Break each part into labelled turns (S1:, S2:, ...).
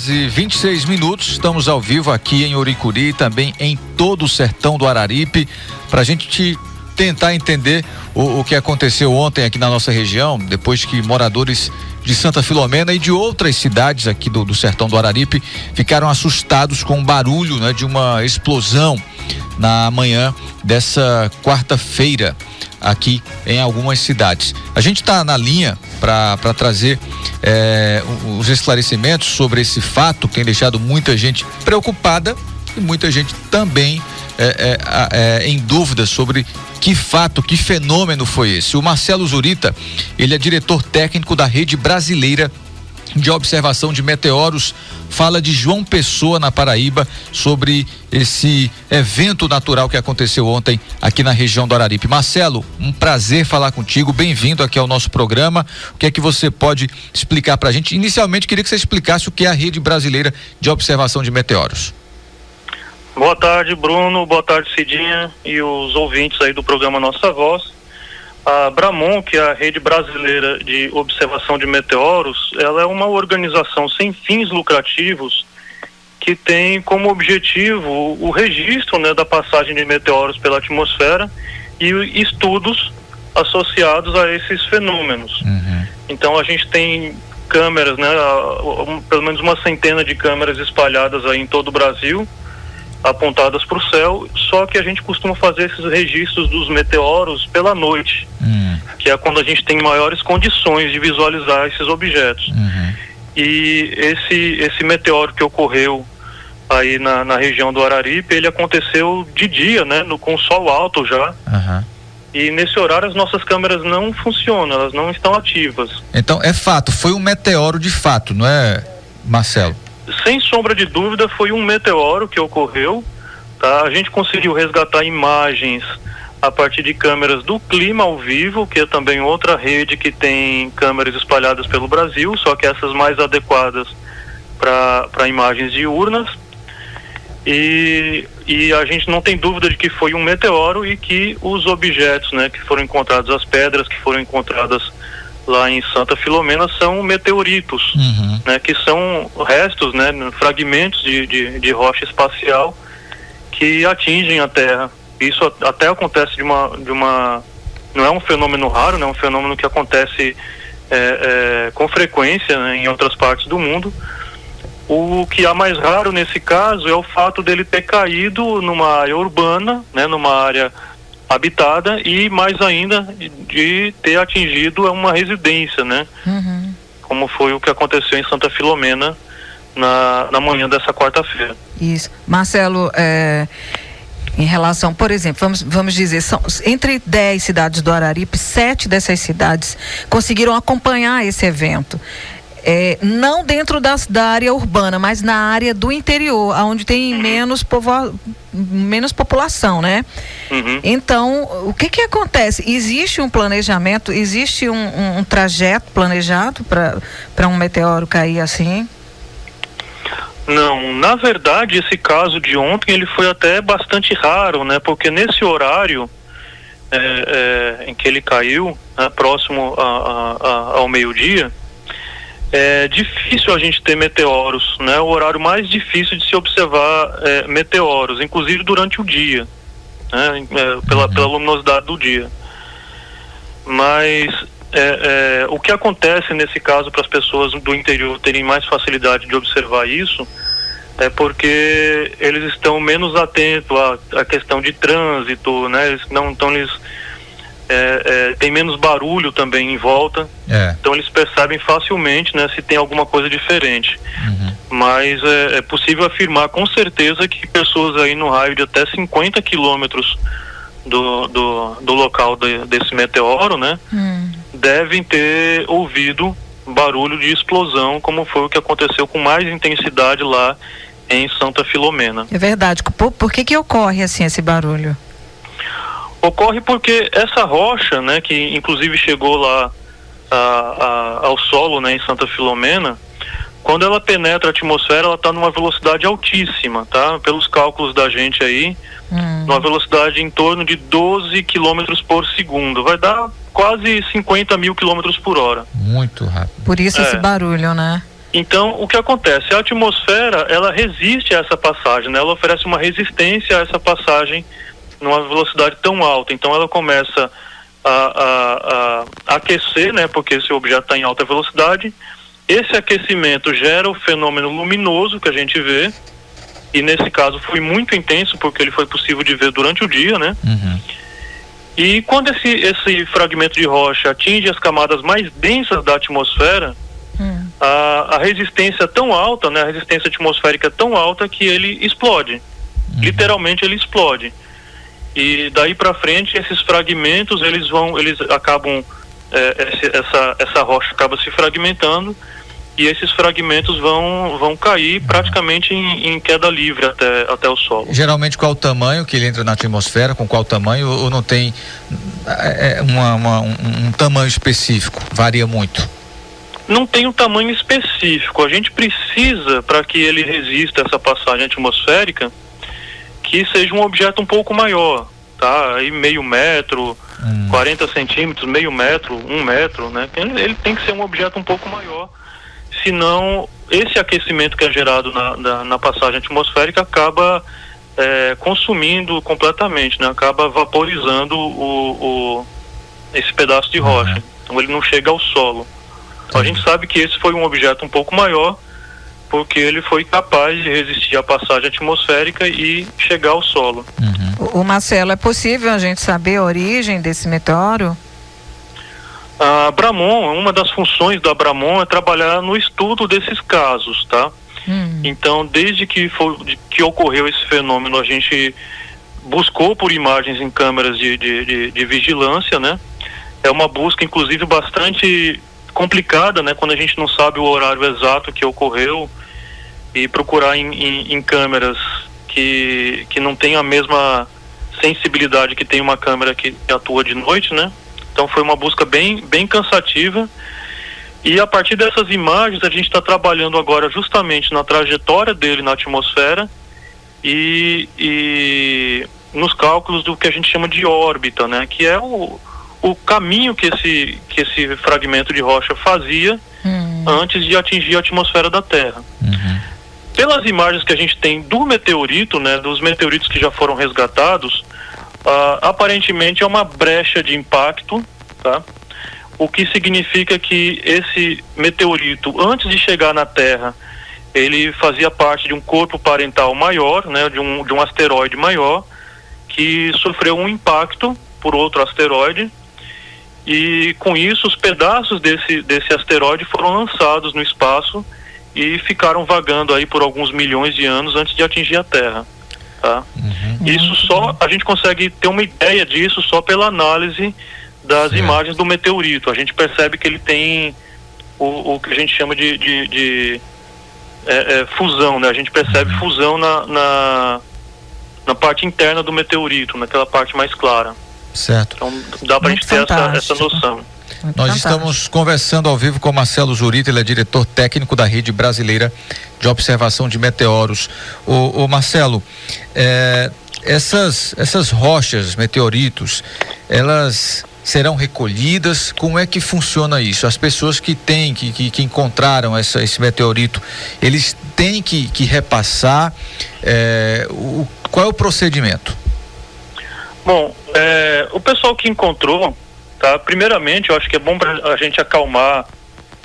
S1: E 26 minutos, estamos ao vivo aqui em Uricuri e também em todo o sertão do Araripe, para a gente tentar entender o que aconteceu ontem aqui na nossa região, depois que moradores de Santa Filomena e de outras cidades aqui do sertão do Araripe ficaram assustados com o barulho, né, de uma explosão na manhã dessa quarta-feira aqui em algumas cidades. A gente está na linha para trazer os esclarecimentos sobre esse fato que tem deixado muita gente preocupada e muita gente também em dúvida sobre que fato, que fenômeno foi esse. O Marcelo Zurita, ele é diretor técnico da Rede Brasileira de Observação de Meteoros, fala de João Pessoa, na Paraíba, sobre esse evento natural que aconteceu ontem aqui na região do Araripe. Marcelo, um prazer falar contigo, bem-vindo aqui ao nosso programa. O que é que você pode explicar pra gente? Inicialmente, queria que você explicasse o que é a Rede Brasileira de Observação de Meteoros.
S2: Boa tarde, Bruno, boa tarde, Cidinha e os ouvintes aí do programa Nossa Voz. A Bramon, que é a Rede Brasileira de Observação de Meteoros, ela é uma organização sem fins lucrativos que tem como objetivo o registro, né, da passagem de meteoros pela atmosfera e estudos associados a esses fenômenos. Então a gente tem câmeras, né, pelo menos uma centena de câmeras espalhadas aí em todo o Brasil, apontadas para o céu, só que a gente costuma fazer esses registros dos meteoros pela noite, que é quando a gente tem maiores condições de visualizar esses objetos. E esse meteoro que ocorreu aí na região do Araripe, ele aconteceu de dia, né, com o sol alto já. E nesse horário as nossas câmeras não funcionam, elas não estão ativas.
S1: Então é fato, foi um meteoro de fato, não é, Marcelo?
S2: Sem sombra de dúvida, foi um meteoro que ocorreu, tá? A gente conseguiu resgatar imagens a partir de câmeras do Clima ao Vivo, que é também outra rede que tem câmeras espalhadas pelo Brasil, só que essas mais adequadas para imagens diurnas. E a gente não tem dúvida de que foi um meteoro e que os objetos, né, que foram encontrados, as pedras que foram encontradas lá em Santa Filomena são meteoritos, né, que são restos, né, fragmentos de rocha espacial que atingem a Terra. Isso até acontece de uma não é um fenômeno raro, né, é um fenômeno que acontece com frequência, né, em outras partes do mundo. O que há mais raro nesse caso é o fato dele ter caído numa área urbana, né, numa área habitada, e mais ainda de ter atingido uma residência, né? Como foi o que aconteceu em Santa Filomena na manhã dessa quarta-feira.
S3: Isso. Marcelo, em relação, por exemplo, vamos dizer, são entre 10 cidades do Araripe, 7 dessas cidades conseguiram acompanhar esse evento. Não dentro da área urbana, mas na área do interior, onde tem menos população, né? Então, o que acontece? Existe um planejamento, existe um trajeto planejado para um meteoro cair assim?
S2: Não, na verdade, esse caso de ontem, ele foi até bastante raro, né? Porque nesse horário em que ele caiu, né, próximo ao meio-dia, é difícil a gente ter meteoros, né? O horário mais difícil de se observar meteoros, inclusive durante o dia, né? Pela luminosidade do dia. Mas o que acontece nesse caso para as pessoas do interior terem mais facilidade de observar isso é porque eles estão menos atentos à questão de trânsito, né? Então eles tem menos barulho também em volta, então eles percebem facilmente, né, se tem alguma coisa diferente. Mas é possível afirmar com certeza que pessoas aí no raio de até 50 quilômetros do local desse meteoro, né, devem ter ouvido barulho de explosão, como foi o que aconteceu com mais intensidade lá em Santa Filomena.
S3: É verdade. Por que ocorre assim esse barulho?
S2: Ocorre porque essa rocha, né, que inclusive chegou lá ao solo, né, em Santa Filomena, quando ela penetra a atmosfera, ela está numa velocidade altíssima, tá? Pelos cálculos da gente aí, numa velocidade em torno de 12 quilômetros por segundo. Vai dar quase 50 mil quilômetros por hora.
S1: Muito rápido.
S3: Por isso esse barulho, né?
S2: Então, o que acontece? A atmosfera, ela resiste a essa passagem, né? Ela oferece uma resistência a essa passagem numa velocidade tão alta. Então, ela começa a aquecer, né? Porque esse objeto está em alta velocidade. Esse aquecimento gera o fenômeno luminoso que a gente vê. E, nesse caso, foi muito intenso, porque ele foi possível de ver durante o dia, né?
S1: Uhum.
S2: E quando esse fragmento de rocha atinge as camadas mais densas da atmosfera, a resistência é tão alta, né, a resistência atmosférica é tão alta que ele explode. Literalmente ele explode. E daí para frente esses fragmentos eles acabam essa rocha acaba se fragmentando e esses fragmentos vão cair praticamente em queda livre até o solo.
S1: Geralmente qual o tamanho que ele entra na atmosfera, com qual tamanho, ou não tem um tamanho específico? Varia muito?
S2: Não tem um tamanho específico. A gente precisa, para que ele resista a essa passagem atmosférica, que seja um objeto um pouco maior, tá? Aí meio metro, 40 centímetros, meio metro, 1 metro, né? Ele tem que ser um objeto um pouco maior, senão esse aquecimento que é gerado na passagem atmosférica acaba consumindo completamente, né? Acaba vaporizando esse pedaço de rocha. Então ele não chega ao solo. A gente sabe que esse foi um objeto um pouco maior, porque ele foi capaz de resistir à passagem atmosférica e chegar ao solo.
S3: O Marcelo, é possível a gente saber a origem desse meteoro?
S2: A Bramon, uma das funções da Bramon é trabalhar no estudo desses casos, tá? Então, desde que ocorreu esse fenômeno, a gente buscou por imagens em câmeras de vigilância, né? É uma busca, inclusive, bastante complicada, né, quando a gente não sabe o horário exato que ocorreu, e procurar em câmeras que não tem a mesma sensibilidade que tem uma câmera que atua de noite, né? Então foi uma busca bem cansativa, e a partir dessas imagens a gente está trabalhando agora justamente na trajetória dele na atmosfera e nos cálculos do que a gente chama de órbita, né, que é o caminho que esse fragmento de rocha fazia antes de atingir a atmosfera da Terra. Pelas imagens que a gente tem do meteorito, né, dos meteoritos que já foram resgatados, aparentemente é uma brecha de impacto, tá? O que significa que esse meteorito, antes de chegar na Terra, ele fazia parte de um corpo parental maior, né, de um asteroide maior, que sofreu um impacto por outro asteroide. E com isso os pedaços desse asteroide foram lançados no espaço e ficaram vagando aí por alguns milhões de anos antes de atingir a Terra, tá? Isso só, a gente consegue ter uma ideia disso só pela análise das imagens do meteorito. A gente percebe que ele tem o que a gente chama de fusão, né? A gente percebe fusão na parte interna do meteorito, naquela parte mais clara.
S1: Certo.
S2: Então dá pra gente ter essa noção.
S1: Nós estamos conversando ao vivo com Marcelo Zurita, ele é diretor técnico da Rede Brasileira de Observação de Meteoros. O Marcelo, essas rochas, meteoritos, elas serão recolhidas? Como é que funciona isso? As pessoas que encontraram esse meteorito, eles têm que repassar, qual é o procedimento?
S2: Bom, o pessoal que encontrou, tá? Primeiramente, eu acho que é bom para a gente acalmar,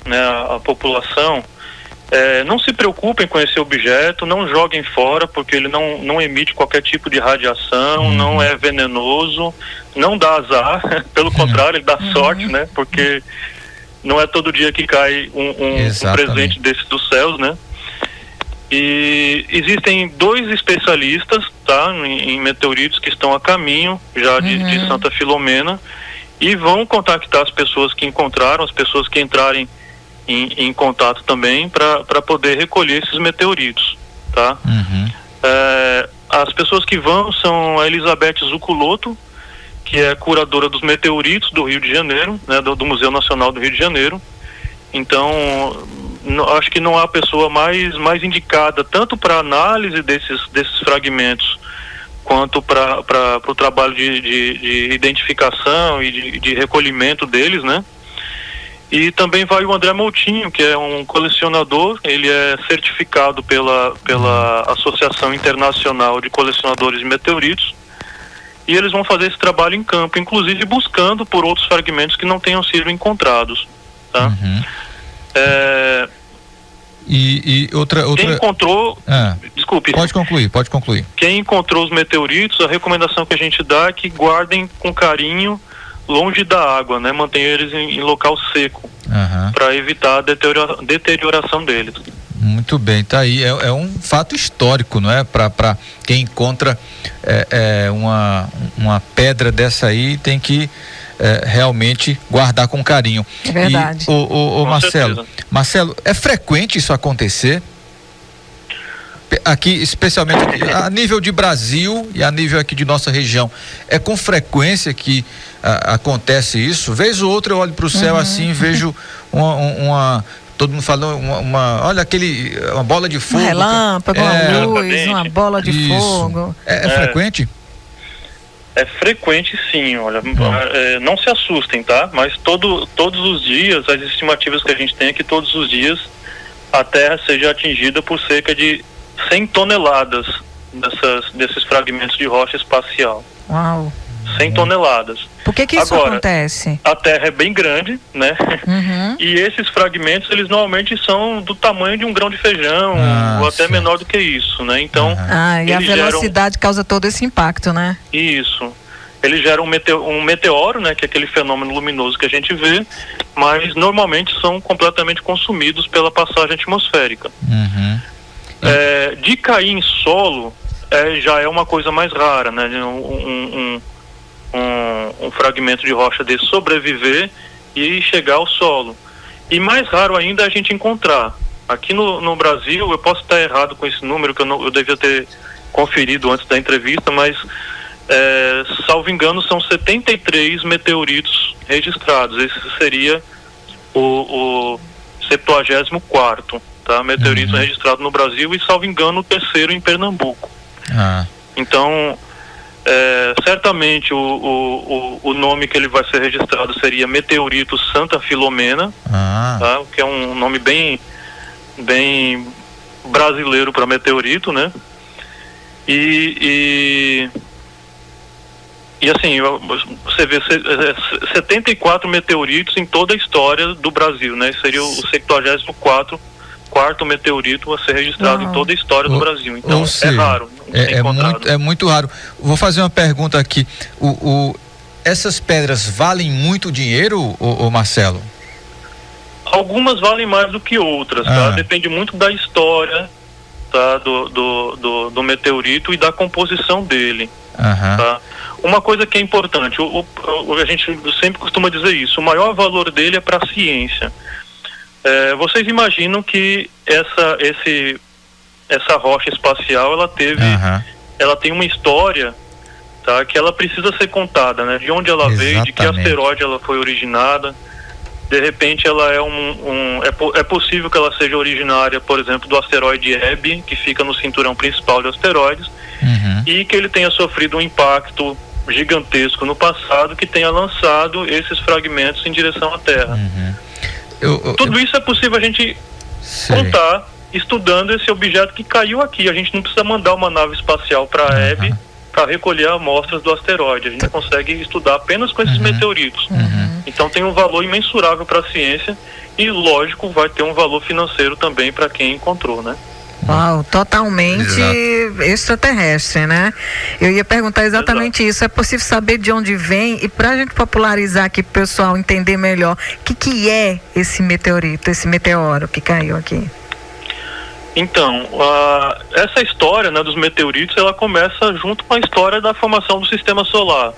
S2: né, a população. Não se preocupem com esse objeto, não joguem fora, porque ele não emite qualquer tipo de radiação, não é venenoso, não dá azar, pelo contrário, ele dá sorte, né? Porque não é todo dia que cai um presente desse dos céus, né? E existem 2 especialistas, tá, em meteoritos que estão a caminho já de Santa Filomena e vão contactar as pessoas que encontraram, as pessoas que entrarem em contato também para poder recolher esses meteoritos, tá? As pessoas que vão são a Elizabeth Zuculoto, que é curadora dos meteoritos do Rio de Janeiro, né, do Museu Nacional do Rio de Janeiro. Então, acho que não há pessoa mais indicada tanto para análise desses fragmentos quanto para o trabalho de identificação e de recolhimento deles, né? E também vai o André Moutinho, que é um colecionador, ele é certificado pela Associação Internacional de Colecionadores de Meteoritos, e eles vão fazer esse trabalho em campo, inclusive buscando por outros fragmentos que não tenham sido encontrados. Tá?
S1: E outra...
S2: Quem encontrou... Desculpe.
S1: Pode concluir.
S2: Quem encontrou os meteoritos, a recomendação que a gente dá é que guardem com carinho longe da água, né? Mantenha eles em local seco, para evitar a deterioração deles.
S1: Muito bem, tá aí. É um fato histórico, não é? Para quem encontra uma pedra dessa aí, tem que realmente guardar com carinho.
S3: É verdade.
S1: E, Marcelo, é frequente isso acontecer? Aqui, especialmente aqui, a nível de Brasil e a nível aqui de nossa região, é com frequência que acontece isso? Vez ou outra eu olho para o céu assim, vejo todo mundo falando, olha uma bola de fogo.
S3: Um relâmpago, uma luz, uma bola de fogo.
S1: É frequente?
S2: É frequente, sim, olha, não se assustem, tá? Mas todos os dias, as estimativas que a gente tem é que todos os dias a Terra seja atingida por cerca de 100 toneladas desses fragmentos de rocha espacial.
S3: Uau!
S2: 100 toneladas.
S3: Por que isso acontece?
S2: A Terra é bem grande, né? E esses fragmentos, eles normalmente são do tamanho de um grão de feijão, ou até menor do que isso, né? Então,
S3: e a velocidade causa todo esse impacto, né?
S2: Isso. Eles geram um meteoro, né? Que é aquele fenômeno luminoso que a gente vê, mas normalmente são completamente consumidos pela passagem atmosférica. De cair em solo, já é uma coisa mais rara, né? Um fragmento de rocha desse sobreviver e chegar ao solo. E mais raro ainda é a gente encontrar. Aqui no Brasil, eu posso estar errado com esse número, que eu devia ter conferido antes da entrevista, mas salvo engano são 73 meteoritos registrados. Esse seria o 74º, tá? Meteorito registrado no Brasil, e salvo engano o 3º em Pernambuco. Então, certamente o nome que ele vai ser registrado seria Meteorito Santa Filomena, tá? Que é um nome bem brasileiro para meteorito, né? E assim, você vê 74 meteoritos em toda a história do Brasil, né? Seria o 74º meteorito a ser registrado em toda a história do Brasil. Então, raro.
S1: É muito raro. Vou fazer uma pergunta aqui. Essas pedras valem muito dinheiro, Marcelo?
S2: Algumas valem mais do que outras, tá? Depende muito da história, tá? Do meteorito e da composição dele, tá? Uma coisa que é importante, a gente sempre costuma dizer isso, o maior valor dele é para a ciência. Vocês imaginam que essa rocha espacial, ela tem uma história, tá, que ela precisa ser contada, né? De onde ela veio, de que asteroide ela foi originada. De repente ela é possível que ela seja originária, por exemplo, do asteroide Hebe, que fica no cinturão principal de asteroides, e que ele tenha sofrido um impacto gigantesco no passado que tenha lançado esses fragmentos em direção à Terra. Tudo isso é possível a gente contar estudando esse objeto que caiu aqui. A gente não precisa mandar uma nave espacial para a Hebe para recolher amostras do asteroide. A gente consegue estudar apenas com esses meteoritos. Então tem um valor imensurável para a ciência e, lógico, vai ter um valor financeiro também para quem encontrou, né?
S3: Uau, totalmente extraterrestre, né? Eu ia perguntar exatamente isso. É possível saber de onde vem? E para a gente popularizar aqui, pro pessoal entender melhor, o que é esse meteorito, esse meteoro que caiu aqui?
S2: Então, essa história, né, dos meteoritos, ela começa junto com a história da formação do Sistema Solar,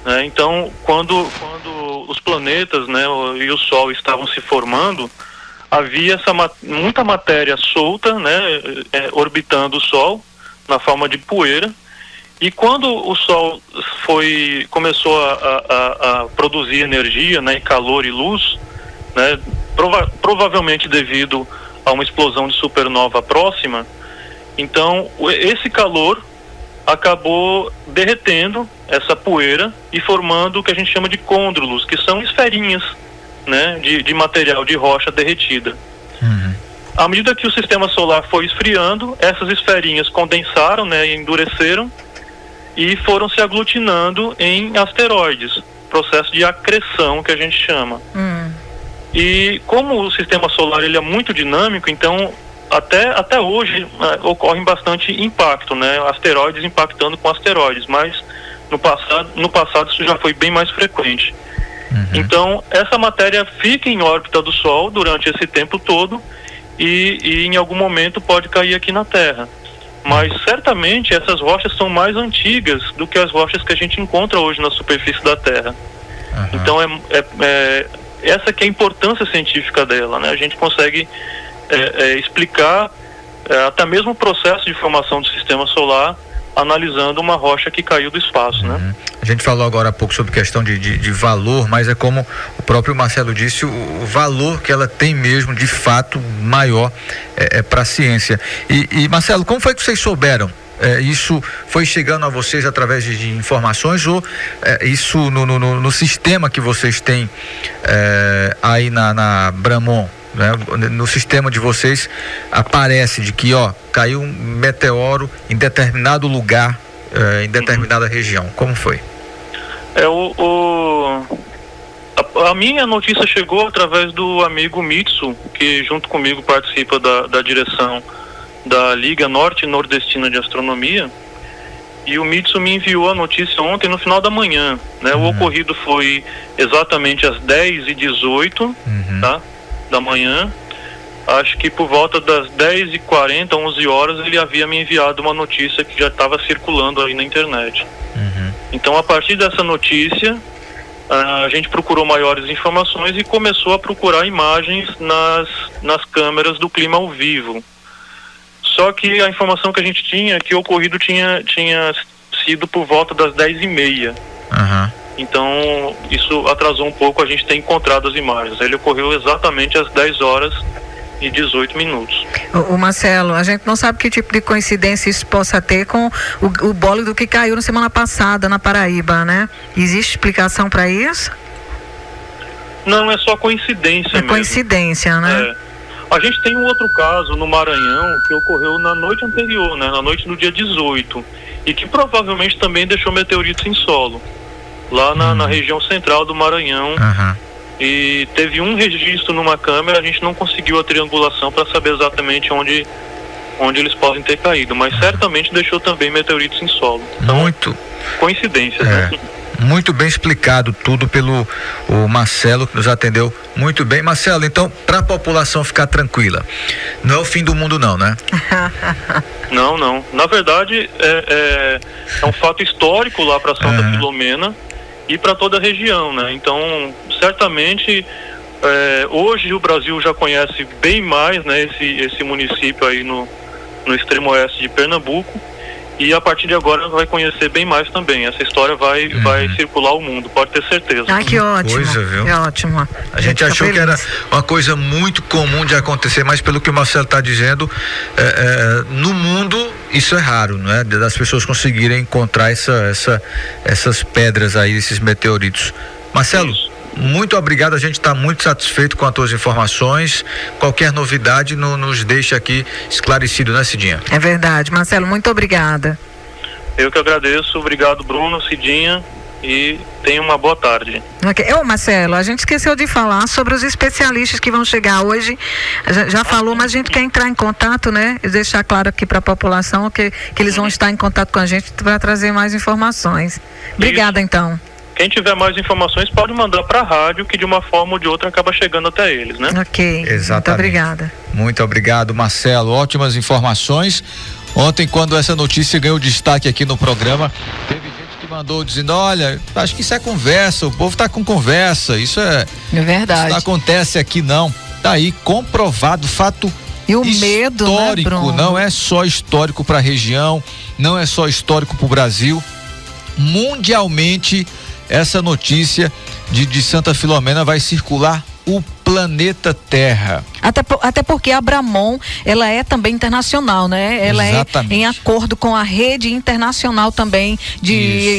S2: né? Então, quando os planetas, né, e o Sol estavam se formando, havia muita matéria solta, né, orbitando o Sol na forma de poeira. E quando o Sol começou a produzir energia, né, calor e luz, né, provavelmente devido a uma explosão de supernova próxima, então esse calor acabou derretendo essa poeira e formando o que a gente chama de côndrulos, que são esferinhas né, de material de rocha derretida. À medida que o sistema solar foi esfriando, essas esferinhas condensaram, né, e endureceram e foram se aglutinando em asteroides, processo de acreção que a gente chama. E como o sistema solar ele é muito dinâmico, então até hoje ocorre bastante impacto, né, asteroides impactando com asteroides, mas no passado isso já foi bem mais frequente. Então essa matéria fica em órbita do Sol durante esse tempo todo e em algum momento pode cair aqui na Terra. Mas certamente essas rochas são mais antigas do que as rochas que a gente encontra hoje na superfície da Terra. Então essa que é a importância científica dela, né? A gente consegue explicar até mesmo o processo de formação do sistema solar analisando uma rocha que caiu do espaço, né?
S1: A gente falou agora há pouco sobre questão de valor, mas é como o próprio Marcelo disse, o valor que ela tem mesmo, de fato, maior para a ciência. E Marcelo, como foi que vocês souberam? Isso foi chegando a vocês através de informações ou isso no sistema que vocês têm aí na Bramon? Né? No sistema de vocês aparece de que caiu um meteoro em determinado lugar, em determinada região. Como foi?
S2: A minha notícia chegou através do amigo Mitsu, que junto comigo participa da direção da Liga Norte e Nordestina de Astronomia, e o Mitsu me enviou a notícia ontem no final da manhã, né? O ocorrido foi exatamente às 10h18, tá? Da manhã. Acho que por volta das 10h40, 11 horas, ele havia me enviado uma notícia que já estava circulando aí na internet. Então, a partir dessa notícia, a gente procurou maiores informações e começou a procurar imagens nas câmeras do clima ao vivo. Só que a informação que a gente tinha é que o ocorrido tinha sido por volta das 10h30. Então, isso atrasou um pouco a gente ter encontrado as imagens. Ele ocorreu exatamente às 10h18.
S3: O Marcelo, a gente não sabe que tipo de coincidência isso possa ter com o bólido que caiu na semana passada na Paraíba, né? Existe explicação para isso?
S2: Não, é só coincidência mesmo.
S3: Coincidência, né?
S2: A gente tem um outro caso no Maranhão que ocorreu na noite anterior, né? Na noite do dia 18, e que provavelmente também deixou meteoritos em solo, lá na região central do Maranhão. E teve um registro numa câmera, a gente não conseguiu a triangulação para saber exatamente onde eles podem ter caído, mas certamente deixou também meteoritos em solo. Então, muito coincidências, né?
S1: Muito bem explicado tudo pelo o Marcelo, que nos atendeu muito bem. Marcelo, então, para a população ficar tranquila, não é o fim do mundo não, né?
S2: Não. Na verdade, é um fato histórico lá para Santa Filomena e para toda a região, né? Então, certamente, hoje o Brasil já conhece bem mais, né, esse município aí no extremo oeste de Pernambuco. E a partir de agora vai conhecer bem mais também. Essa história vai circular o mundo, pode ter certeza.
S3: Que ótimo.
S1: Coisa, viu?
S3: Que ótimo.
S1: A gente achou que era uma coisa muito comum de acontecer, mas pelo que o Marcelo está dizendo, no mundo isso é raro, né? Das pessoas conseguirem encontrar essas pedras aí, esses meteoritos. Marcelo, muito obrigado, a gente está muito satisfeito com as tuas informações. Qualquer novidade nos deixa aqui esclarecido, né, Cidinha? É
S3: verdade, Marcelo, muito obrigada.
S2: Eu que agradeço, obrigado Bruno, Cidinha, e tenha uma boa tarde.
S3: Marcelo, a gente esqueceu de falar sobre os especialistas que vão chegar hoje, já falou, mas a gente quer entrar em contato, né, e deixar claro aqui para a população que eles vão estar em contato com a gente para trazer mais informações. Obrigada, então.
S2: Quem tiver mais informações pode mandar para a rádio, que de uma forma ou de outra acaba chegando até eles, né?
S3: Ok, exatamente. Muito obrigada.
S1: Muito obrigado, Marcelo, ótimas informações. Ontem, quando essa notícia ganhou destaque aqui no programa, teve gente que mandou dizendo, olha, acho que isso é conversa, o povo tá com conversa, isso é verdade. Isso não acontece aqui não. Tá aí comprovado, fato
S3: e o medo,
S1: histórico,
S3: né, Bruno?
S1: Não é só histórico para a região, não é só histórico para o Brasil, mundialmente. Essa notícia de Santa Filomena vai circular o planeta Terra.
S3: Até porque a Abramon, ela é também internacional, né? Ela
S1: Exatamente.
S3: é em acordo com a rede internacional também de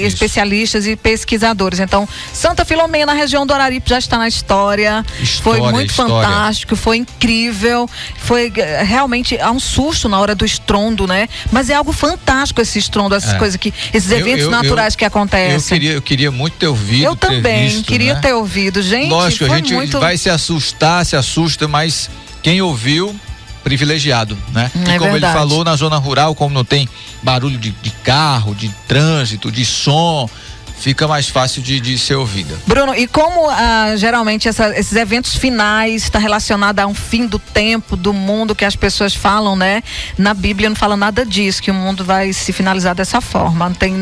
S3: especialistas e pesquisadores. Então, Santa Filomena, na região do Araripe, já está na história. Foi muito fantástico, foi incrível, foi realmente, há um susto na hora do estrondo, né? Mas é algo fantástico esse estrondo, essas coisas esses eventos naturais que acontecem.
S1: Eu queria muito ter ouvido.
S3: Eu também
S1: visto,
S3: queria
S1: né?
S3: ter ouvido, gente.
S1: Lógico, a gente vai se assusta, mas quem ouviu, privilegiado, né? E como ele falou, na zona rural, como não tem barulho de carro, de trânsito, de som, fica mais fácil de ser ouvida.
S3: Bruno, e como geralmente esses eventos finais está relacionado a um fim do tempo, do mundo que as pessoas falam, né? Na Bíblia não fala nada disso, que o mundo vai se finalizar dessa forma. Não tem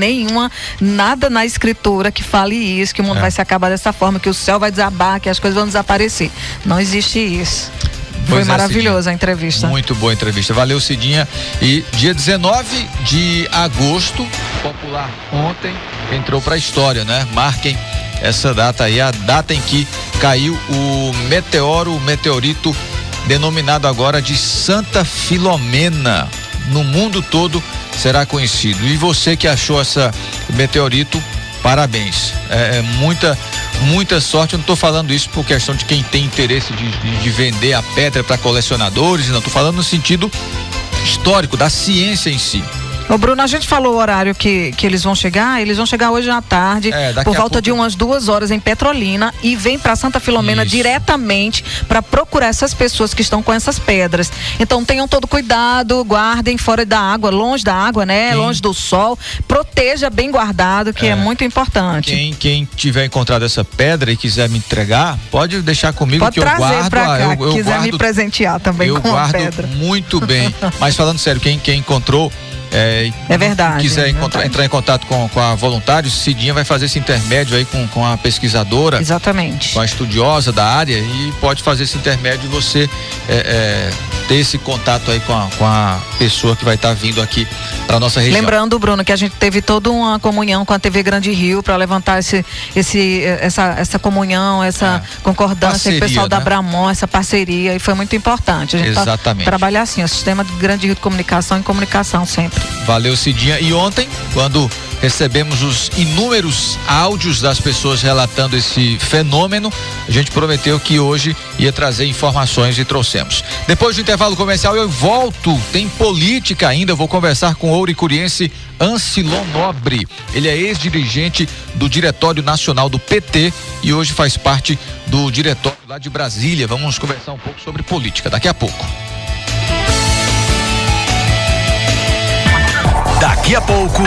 S3: nada na escritura que fale isso, que o mundo vai se acabar dessa forma, que o céu vai desabar, que as coisas vão desaparecer. Não existe isso. Foi maravilhosa a entrevista.
S1: Muito boa a entrevista. Valeu, Cidinha. E dia 19 de agosto, popular ontem, entrou para a história, né? Marquem essa data aí, a data em que caiu o meteorito denominado agora de Santa Filomena. No mundo todo será conhecido. E você que achou esse meteorito, parabéns. Muita sorte. Eu não estou falando isso por questão de quem tem interesse de vender a pedra para colecionadores, não. Estou falando no sentido histórico, da ciência em si.
S3: Ô Bruno, a gente falou o horário que eles vão chegar hoje à tarde, por volta de umas 2 horas em Petrolina, e vem para Santa Filomena diretamente para procurar essas pessoas que estão com essas pedras. Então tenham todo cuidado, guardem fora da água, longe da água, né? Longe do sol, proteja bem guardado, que é muito importante.
S1: Quem tiver encontrado essa pedra e quiser me entregar, pode deixar comigo,
S3: pode
S1: que eu guardo.
S3: Pra cá, eu quiser me presentear também com a pedra.
S1: Eu guardo muito bem. Mas falando sério, quem encontrou,
S3: é verdade.
S1: Quiser entrar em contato com a voluntária, Cidinha vai fazer esse intermédio aí com a pesquisadora.
S3: Exatamente.
S1: Com a estudiosa da área, e pode fazer esse intermédio e você ter esse contato aí com a pessoa que vai estar vindo aqui para nossa região.
S3: Lembrando, Bruno, que a gente teve toda uma comunhão com a TV Grande Rio para levantar essa comunhão, essa concordância,
S1: parceria,
S3: o pessoal da
S1: né?
S3: Abramon, essa parceria, e foi muito importante. A gente trabalhar assim, o sistema de Grande Rio de comunicação e comunicação sempre.
S1: Valeu, Cidinha. E ontem, quando recebemos os inúmeros áudios das pessoas relatando esse fenômeno, a gente prometeu que hoje ia trazer informações e trouxemos. Depois do intervalo comercial eu volto, tem política ainda, eu vou conversar com o ouricuriense Ancilon Nobre. Ele é ex-dirigente do Diretório Nacional do PT e hoje faz parte do diretório lá de Brasília. Vamos conversar um pouco sobre política daqui a pouco.
S4: Daqui a pouco.